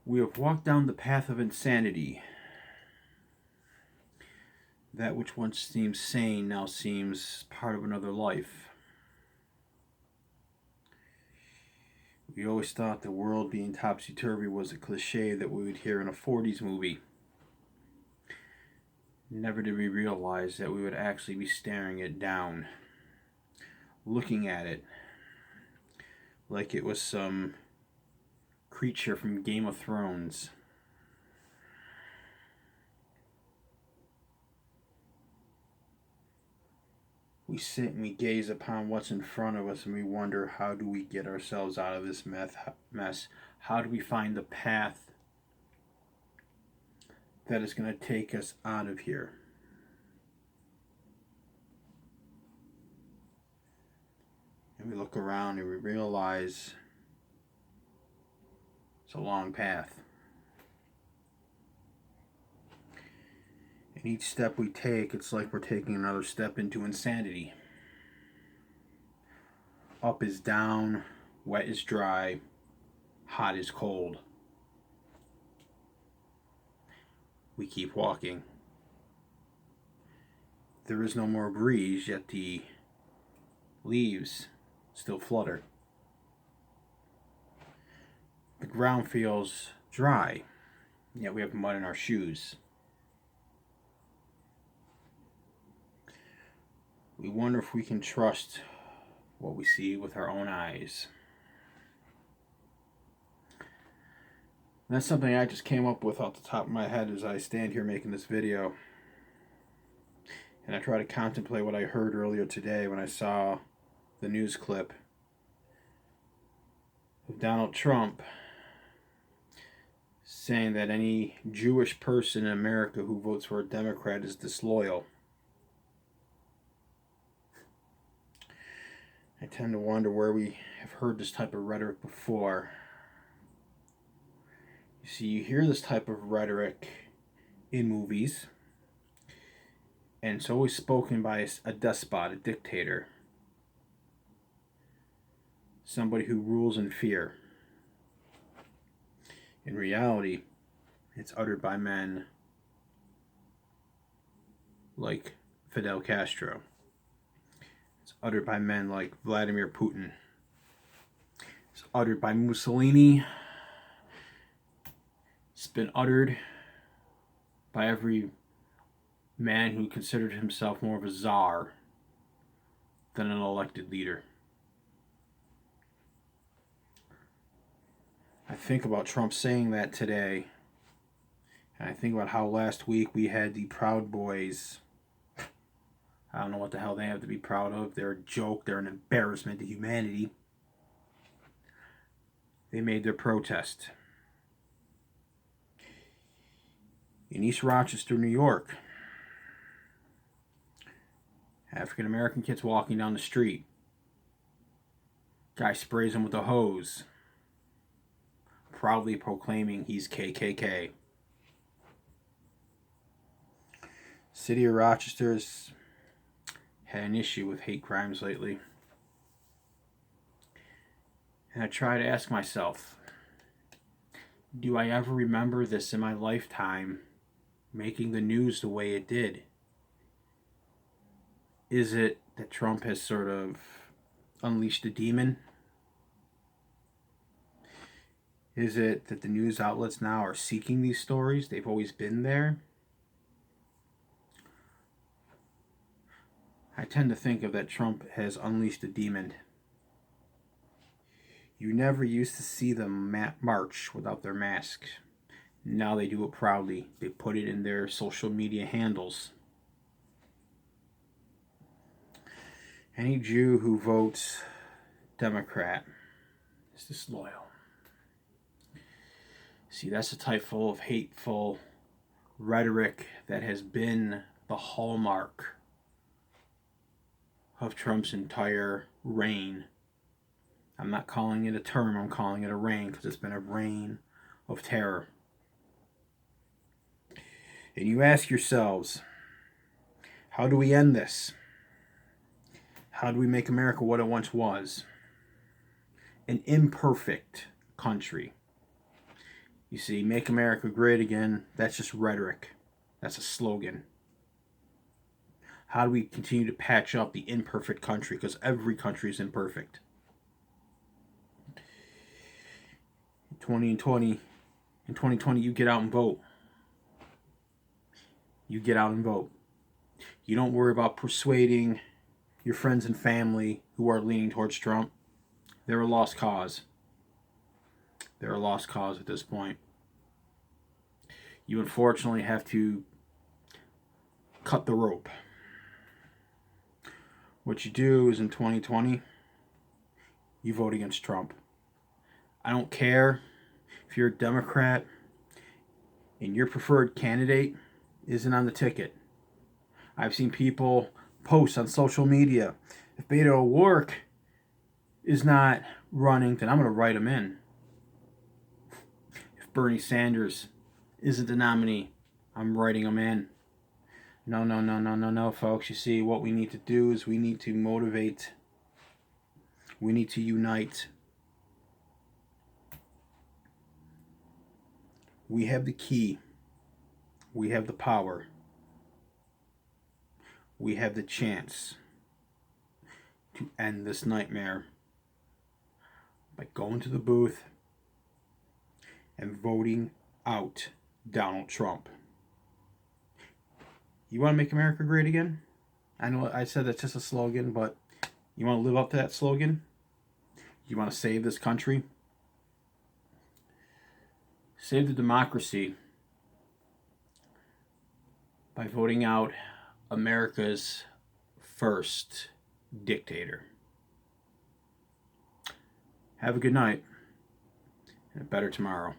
We have walked down the path of insanity. That which once seemed sane now seems part of another life. We always thought the world being topsy-turvy was a cliche that we would hear in a 40s movie. Never did we realize that we would actually be staring it down, looking at it like it was some creature from Game of Thrones. We sit and we gaze upon what's in front of us and we wonder, how do we get ourselves out of this mess? How do we find the path that is going to take us out of here? And we look around and we realize it's a long path. And each step we take, it's like we're taking another step into insanity. Up is down, wet is dry, hot is cold. We keep walking. There is no more breeze, yet the leaves still flutter. The ground feels dry, yet we have mud in our shoes. We wonder if we can trust what we see with our own eyes. And that's something I just came up with off the top of my head as I stand here making this video. And I try to contemplate what I heard earlier today when I saw the news clip of Donald Trump saying that any Jewish person in America who votes for a Democrat is disloyal. I tend to wonder where we have heard this type of rhetoric before. You see, you hear this type of rhetoric in movies, and it's always spoken by a despot, a dictator, somebody who rules in fear. In reality, it's uttered by men like Fidel Castro. It's uttered by men like Vladimir Putin. It's uttered by Mussolini. It's been uttered by every man who considered himself more of a czar than an elected leader. I think about Trump saying that today, and I think about how last week we had the Proud Boys. I don't know what the hell they have to be proud of. They're a joke. They're an embarrassment to humanity. They made their protest in East Rochester, New York. African American kids walking down the street. Guy sprays them with a hose, proudly proclaiming he's KKK. City of Rochester's had an issue with hate crimes lately. And I try to ask myself, do I ever remember this in my lifetime making the news the way it did? Is it that Trump has sort of unleashed a demon? Is it that the news outlets now are seeking these stories? They've always been there. I tend to think of that Trump has unleashed a demon. You never used to see them march without their masks. Now they do it proudly. They put it in their social media handles. Any Jew who votes Democrat is disloyal. See, that's the type full of hateful rhetoric that has been the hallmark of Trump's entire reign. I'm not calling it a term, I'm calling it a reign, because it's been a reign of terror. And you ask yourselves, how do we end this? How do we make America what it once was? An imperfect country. You see, make America great again, that's just rhetoric. That's a slogan. How do we continue to patch up the imperfect country? Because every country is imperfect. 2020, in 2020, you get out and vote. You get out and vote. You don't worry about persuading your friends and family who are leaning towards Trump. They're a lost cause. They're a lost cause at this point. You unfortunately have to cut the rope. What you do is in 2020, you vote against Trump. I don't care if you're a Democrat and your preferred candidate isn't on the ticket. I've seen people post on social media, if Beto O'Rourke is not running, then I'm going to write him in. If Bernie Sanders isn't the nominee, I'm writing him in. No, folks. You see, what we need to do is we need to motivate. We need to unite. We have the key. We have the power. We have the chance to end this nightmare by going to the booth and voting out Donald Trump. You want to make America great again? I know I said that's just a slogan, but you want to live up to that slogan? You want to save this country? Save the democracy by voting out America's first dictator. Have a good night and a better tomorrow.